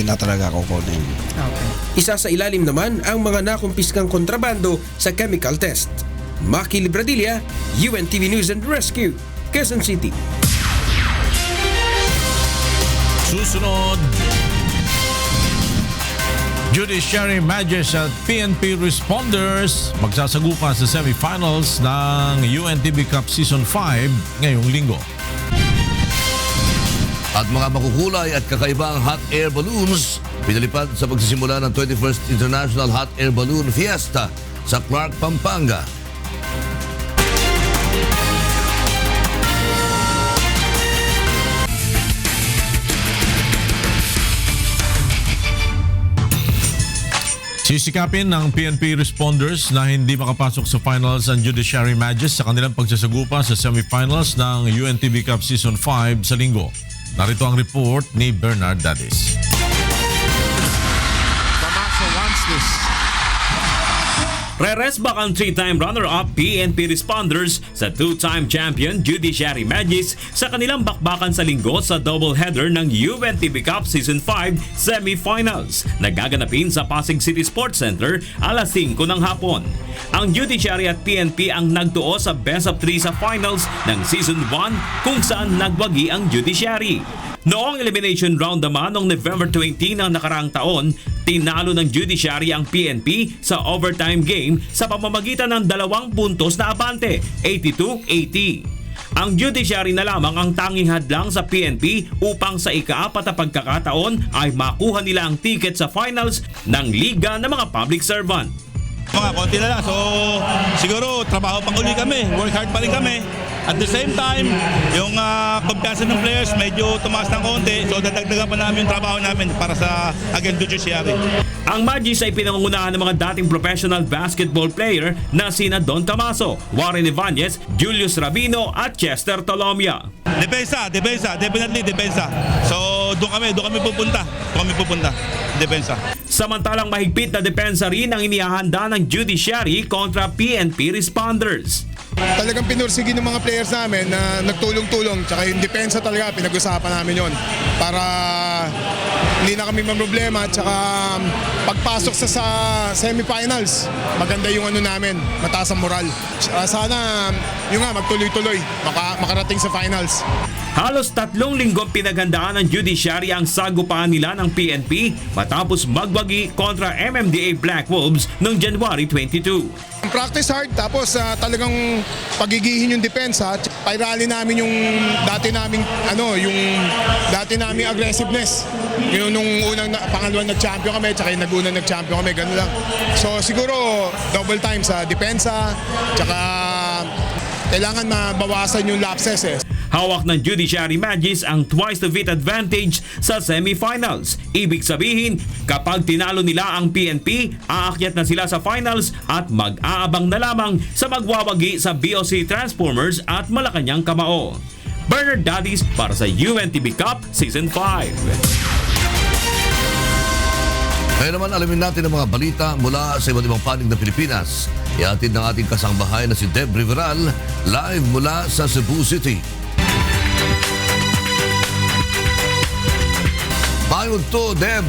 na talaga kukunin. Okay. Isa sa ilalim naman ang mga nakumpiskang kontrabando sa chemical test. Maki Libradilla, UNTV News and Rescue, Quezon City. Susunod, Judiciary Magistrates at PNP responders magsasagupa sa semifinals ng UNTV Cup Season 5 ngayong linggo. At mga makukulay at kakaibang hot air balloons pinalipad sa pagsisimula ng 21st International Hot Air Balloon Fiesta sa Clark, Pampanga. Sisikapin ng PNP responders na hindi makapasok sa finals ang Judiciary Magistrates sa kanilang pagsasagupa sa semifinals ng UNTV Cup Season 5 sa linggo. Narito ang report ni Bernard Dadis. Damaso wants this. Re-resback ang 3-time runner-up PNP responders sa 2-time champion Judiciary Magistrates sa kanilang bakbakan sa linggo sa doubleheader ng UNTV Cup Season 5 semifinals na gaganapin sa Pasig City Sports Center alas 5 ng hapon. Ang Judiciary at PNP ang nagtuo sa best of 3 sa finals ng Season 1 kung saan nagwagi ang Judiciary. Noong elimination round naman noong November 20 ng nakaraang taon, tinalo ng Judiciary ang PNP sa overtime game sa pamamagitan ng 2 puntos na abante, 82-80. Ang Judiciary na lamang ang tanging hadlang sa PNP upang sa ika-4 na pagkakataon ay makuha nila ang ticket sa finals ng Liga ng mga Public Servant. Mga konti na lang. So siguro trabaho pang uli kami. Work hard pa rin kami. At the same time, yung kumpiyansa ng players medyo tumaas ng konti. So dadagdagan pa namin yung trabaho namin para sa against Judiciary. Ang Magis ay pinangungunahan ng mga dating professional basketball player na sina Don Tomaso, Warren Ibanez, Julius Rabino at Chester Tolomia. Depensa, definitely depensa. So doon kami pupunta. Depensa. Samantalang mahigpit na depensa rin ang inihahanda ng Judiciary kontra PNP responders. Talagang pinursigi ng mga players namin na nagtulong-tulong, tsaka yung depensa talaga pinag-usapan namin yon para hindi na kami problema, tsaka pagpasok sa semifinals maganda yung namin, mataas ang moral. Sana yung magtuloy-tuloy makarating sa finals. Halos 3 linggong pinaghandaan ng Judiciary ang sagupaan nila ng PNP matapos magwagi kontra MMDA Black Wolves noong January 22. Practice hard, tapos talagang pagigihin yung depensa, pairali namin yung dati naming aggressiveness. Yung nung pangalawang nag-champion kami, tsaka yung nag-unang nag-champion kami, gano'n lang. So siguro double time sa depensa, tsaka kailangan mabawasan yung lapses eh. Hawak ng Judiciary Magis ang twice to beat advantage sa semifinals. Ibig sabihin, kapag tinalo nila ang PNP, aakyat na sila sa finals at mag-aabang na lamang sa magwawagi sa BOC Transformers at Malacanang Kamao. Bernard Dadis para sa UNTV Cup Season 5. Ngayon naman alamin natin ang mga balita mula sa iba't ibang panig ng Pilipinas. Ihatid ng ating kasangbahay na si Deb Riveral live mula sa Cebu City. Payon to, Deb.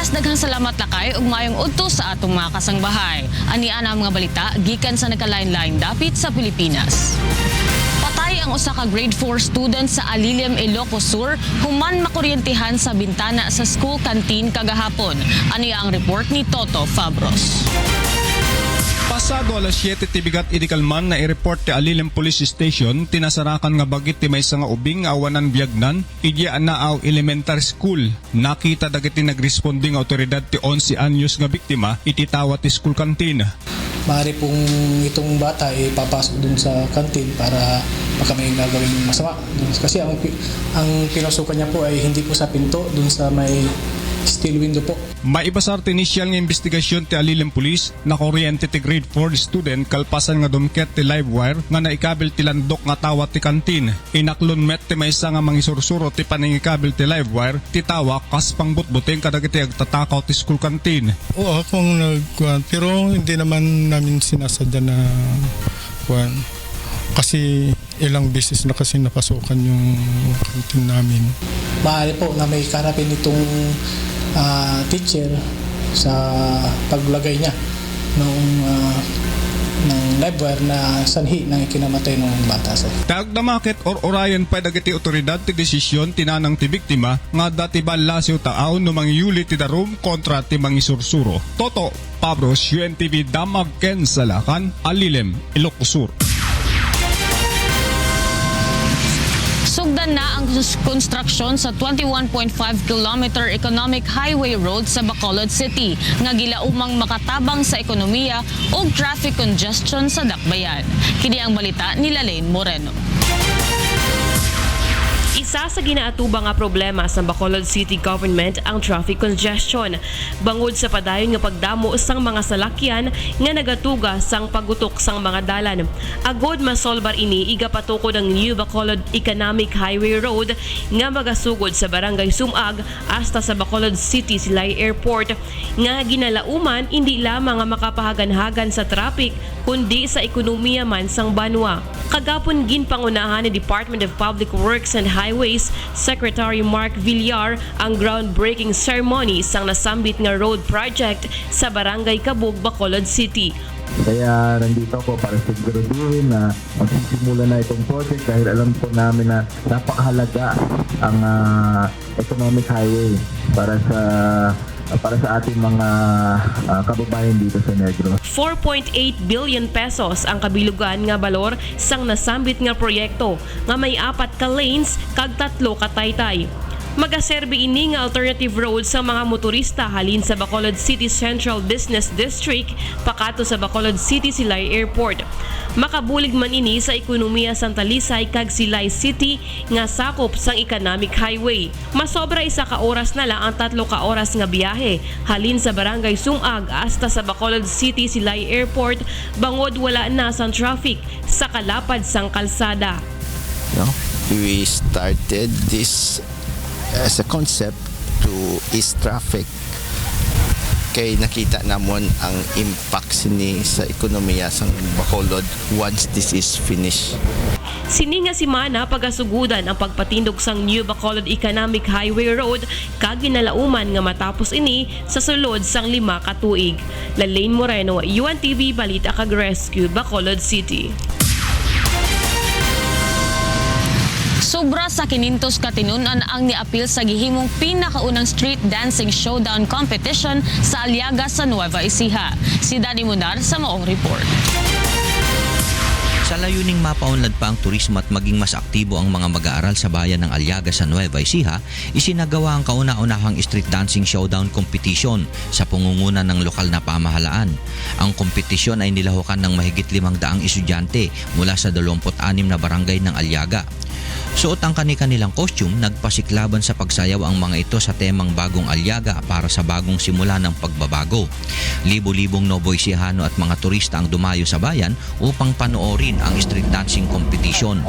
Yes, daghang salamat lakay ug maayong udto sa atong mga kasangbahay. Ani ana mga balita gikan sa nagalain-lain dapit sa Pilipinas. Patay ang usa ka grade 4 student sa Alilem, Ilocos Sur human makuryentehan sa bintana sa school canteen kagahapon. Ani ang report ni Toto Fabros. Pasado alas 7 tibigat idikalman na i-report ti Alilem Police Station tinasarakan nga bagit ti maysa nga ubing awanan biagnan iji anaaw elementary school. Nakita dagiti nagresponding awtoridad ti 11 anyos nga biktima ititawat ti school canteen. Maaari pong itong bata papasok dun sa kantin para baka may gagawing masama. Kasi ang pinasukan niya po ay hindi po sa pinto, dun sa may steel window po. Maibasar ti inisyal nga investigasyon ti Alilem Police na kuryente ti grade 4 student kalpasan nga dumket ti live wire nga naikabil ti landok nga tawat ti kantin. Inaklon met ti maysa nga mangisursuro ti paningikabil ti live wire ti tawa kas pangbutbuteng kadagiti agtatakaw ti school canteen. Oo, akong nagkuhan pero hindi naman namin sinasadya na kuhan. Kasi ilang beses na kasi napasukan yung kantin namin. Maaari po na may karapin itong teacher sa paglagay niya ng live wire na sanhi na ikinamatay ng bata. Tagdamakit or orayan pa dagiti otoridad ti desisyon tinanang ti biktima nga dati ba lasiw taaw no mangyuli ti darum kontra ti mangisursuro. Toto Pabros, UNTV Damag Ken Salakan, Alilem, Ilocos Sur. Sugdan na ang konstruksyon sa 21.5 kilometer economic highway road sa Bacolod City nga gilaumang makatabang sa ekonomiya ug traffic congestion sa dakbayan. Kini ang balita ni Lalaine Moreno. Isa sa ginaatubang nga problema sa Bacolod City Government ang traffic congestion. Bangod sa padayon nga pagdamo sang mga salakyan nga nagatuga sang pagutok sang mga dalan. Agod masolbar ini igapatukod ang New Bacolod Economic Highway Road nga magasugod sa Barangay Sumag hasta sa Bacolod City Silay Airport nga ginalauman hindi lamang nga makapahagan-hagan sa traffic kundi sa ekonomiya man sang banwa. Kagapon ginpangunahan ni Department of Public Works and Highways Secretary Mark Villar ang groundbreaking ceremony sang nasambit nga road project sa Barangay Kabug, Bacolod City. Kaya nandito ako para siguraduhin na magsisimula na itong project dahil alam po namin na napakahalaga ang economic highway para sa ating mga kababayan dito sa Negros. 4.8 billion pesos ang kabilugan nga balor sang nasambit nga proyekto nga may 4 ka lanes kag 3 ka taytay. Magaserbi ini nga alternative road sa mga motorista halin sa Bacolod City Central Business District pakato sa Bacolod City Silay Airport. Makabulig man ini sa ekonomiya sang Talisay kag Silay City nga sakop sang economic highway. Masobra 1 ka oras na lang ang 3 ka oras nga biyahe halin sa Barangay Sumag hasta sa Bacolod City Silay Airport bangod wala na sang traffic sa kalapad sang kalsada. We started this as a concept to ease traffic kay nakita namon ang impact sini sa ekonomiya sa Bacolod once this is finished. Sini nga si Mana pagasugudan ang pagpatindog sang New Bacolod Economic Highway Road kag ginalauman nga matapos ini sa sulod sang 5 ka tuig. Lalaine Moreno, UNTV Balita kag Rescue, Bacolod City. Sobra sa 500 ka tinunan ang niapil sa gihimong pinakaunang street dancing showdown competition sa Aliaga sa Nueva Ecija. Si Danny Munar sa maong report. Sa layuning mapaunlad pa ang turismo at maging mas aktibo ang mga mag-aaral sa bayan ng Aliaga sa Nueva Ecija, isinagawa ang kauna-unahang street dancing showdown competition sa pangunguna ng lokal na pamahalaan. Ang kompetisyon ay nilahukan ng mahigit 500 estudyante mula sa 26 na barangay ng Aliaga. Suot ang kani-kanilang costume, nagpasiklaban sa pagsayaw ang mga ito sa temang Bagong Aliaga para sa bagong simula ng pagbabago. Libo-libong Novo Ecijano at mga turista ang dumayo sa bayan upang panoorin ang street dancing competition.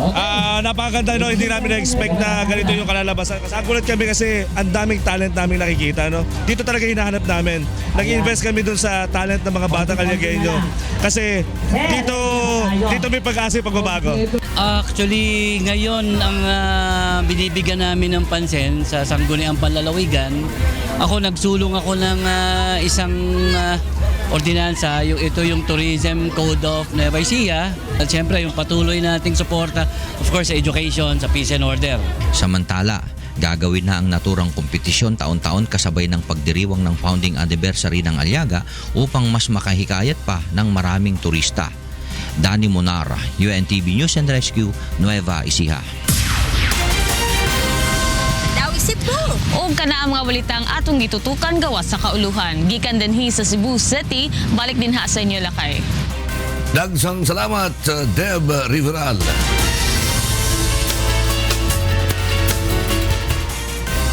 Napakaganda, no? Hindi namin na-expect na ganito yung kalalabasan. Kasagulat kami kasi ang daming talent namin nakikita. No? Dito talaga hinahanap namin. Nag-invest kami dun sa talent ng mga batang Aliagueño. Kasi dito may pag-asa yung pagbabago. Actually, ngayon ang binibigyan namin ng pansin sa Sangguniang Panlalawigan, nagsulong ako ng isang ordinansa, ito yung Tourism Code of Nueva Ecija. At siyempre yung patuloy nating suporta, of course, sa education, sa peace and order. Samantala, gagawin na ang naturang kompetisyon taon-taon kasabay ng pagdiriwang ng founding anniversary ng Aliaga upang mas makahikayat pa ng maraming turista. Danny Monara, UNTV News and Rescue, Nueva Ecija. O kana ang mga balitang atong gitutukan gawas sa kauluhan. Gikan dinhi sa Cebu City, balik din ha sa inyo lakay. Dagsang salamat, Deb Riveral.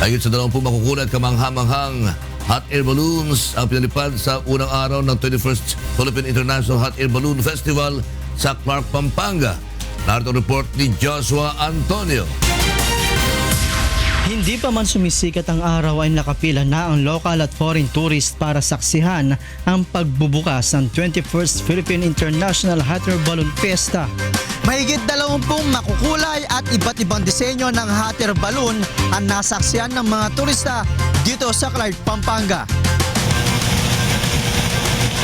Ayun sa 20 makukulat kamanghamanghang hot air balloons ang pinalipad sa unang araw ng 21st Philippine International Hot Air Balloon Festival sa Clark, Pampanga. Narito report ni Joshua Antonio. Hindi pa man sumisikat ang araw ay nakapila na ang local at foreign tourist para saksihan ang pagbubukas ng 21st Philippine International Hot Air Balloon Fiesta. Mahigit 20 makukulay at iba't ibang disenyo ng hot air balloon ang nasaksihan ng mga turista dito sa Clark, Pampanga.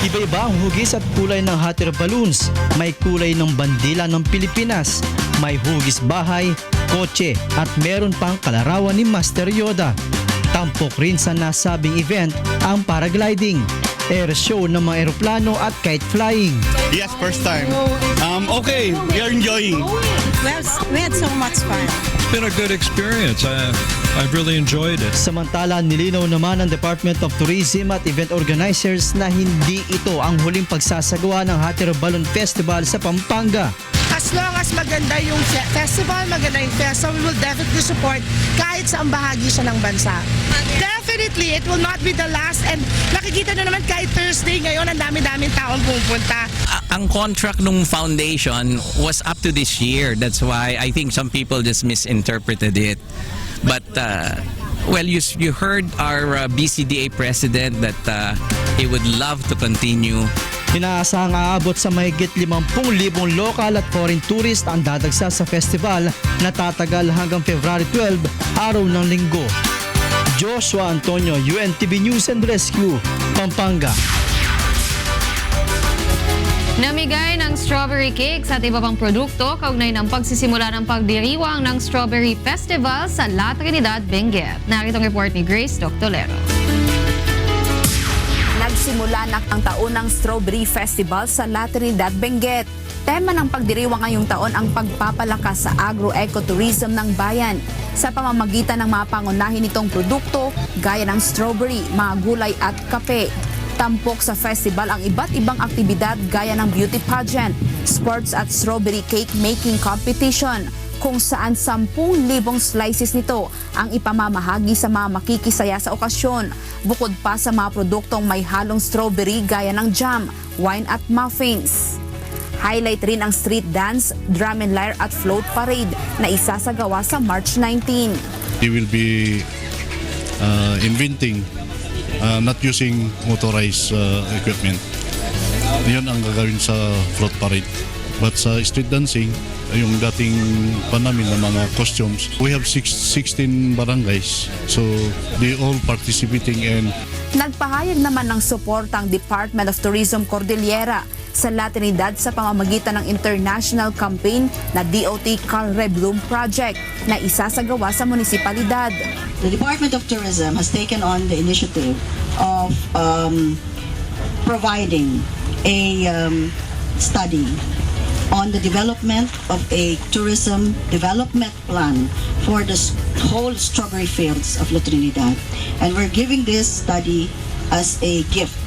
Iba-iba ang hugis at kulay ng hot air balloons. May kulay ng bandila ng Pilipinas, may hugis bahay, kotse at meron pang kalarawan ni Master Yoda. Tampok rin sa nasabing event ang paragliding, air show ng mga eroplano at kite flying. Yes, first time. Okay, we are enjoying. We had so much fun. It's been a good experience. I've really enjoyed it. Samantala, nilinaw naman ng Department of Tourism at event organizers na hindi ito ang huling pagsasagawa ng Hot Air Balloon Festival sa Pampanga. As long as maganda yung festival, maganda yung festival, we will definitely support kahit saan bahagi siya ng bansa. Definitely, it will not be the last. And nakikita na naman kahit Thursday ngayon, ang dami-daming taong pupunta. Ang contract ng foundation was up to this year. That's why I think some people just misinterpreted it. But, well, you heard our BCDA president that he would love to continue. Inaasahang aabot sa mahigit 50,000 local at foreign tourist ang dadagsa sa festival na tatagal hanggang February 12, araw ng linggo. Joshua Antonio, UNTV News and Rescue, Pampanga. Namigay ng strawberry cakes at iba pang produkto kaugnay ng pagsisimula ng pagdiriwang ng Strawberry Festival sa La Trinidad, Benguet. Narito ang report ni Grace Doctolero. Nagsimula na ang taunang Strawberry Festival sa La Trinidad, Benguet. Tema ng pagdiriwang ngayong taon ang pagpapalakas sa agro-ecotourism ng bayan sa pamamagitan ng mga pangunahin nitong produkto gaya ng strawberry, mga gulay at kape. Tampok sa festival ang iba't ibang aktibidad gaya ng beauty pageant, sports at strawberry cake making competition, kung saan 10,000 slices nito ang ipamamahagi sa mga makikisaya sa okasyon, bukod pa sa mga produktong may halong strawberry gaya ng jam, wine at muffins. Highlight rin ang street dance, drum and lyre at float parade na isasagawa sa March 19. They will be inventing not using motorized equipment. Yan ang gagawin sa float parade. But sa street dancing, yung dating panamin ng mga costumes, we have 16 barangays. So they all participating and Nagpahayag naman ng suporta ang Department of Tourism Cordillera sa La Trinidad sa pamamagitan ng international campaign na DOT Car Rebloom Project na isasagawa sa munisipalidad. The Department of Tourism has taken on the initiative of providing a study on the development of a tourism development plan for the whole strawberry fields of La Trinidad. And we're giving this study as a gift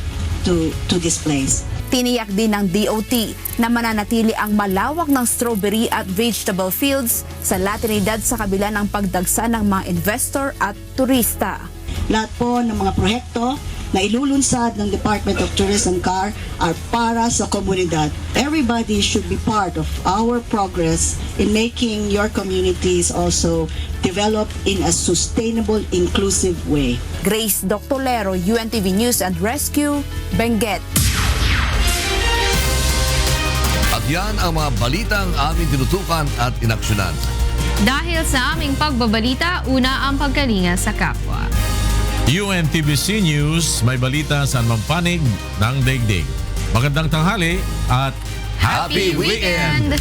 to this place. Tiniyak din ng DOT na mananatili ang malawak ng strawberry at vegetable fields sa La Trinidad sa kabila ng pagdagsa ng mga investor at turista. Lahat po ng mga proyekto na ilulunsad ng Department of Tourism CAR are para sa komunidad. Everybody should be part of our progress in making your communities also develop in a sustainable, inclusive way. Grace Doctolero, UNTV News and Rescue, Benguet. At yan ang mga balitang aming tinutukan at inaksyonan. Dahil sa aming pagbabalita, una ang pagkalinga sa kapwa. UNTBC News, may balita sa anumang panig ng daigdig. Magandang tanghali at Happy Weekend!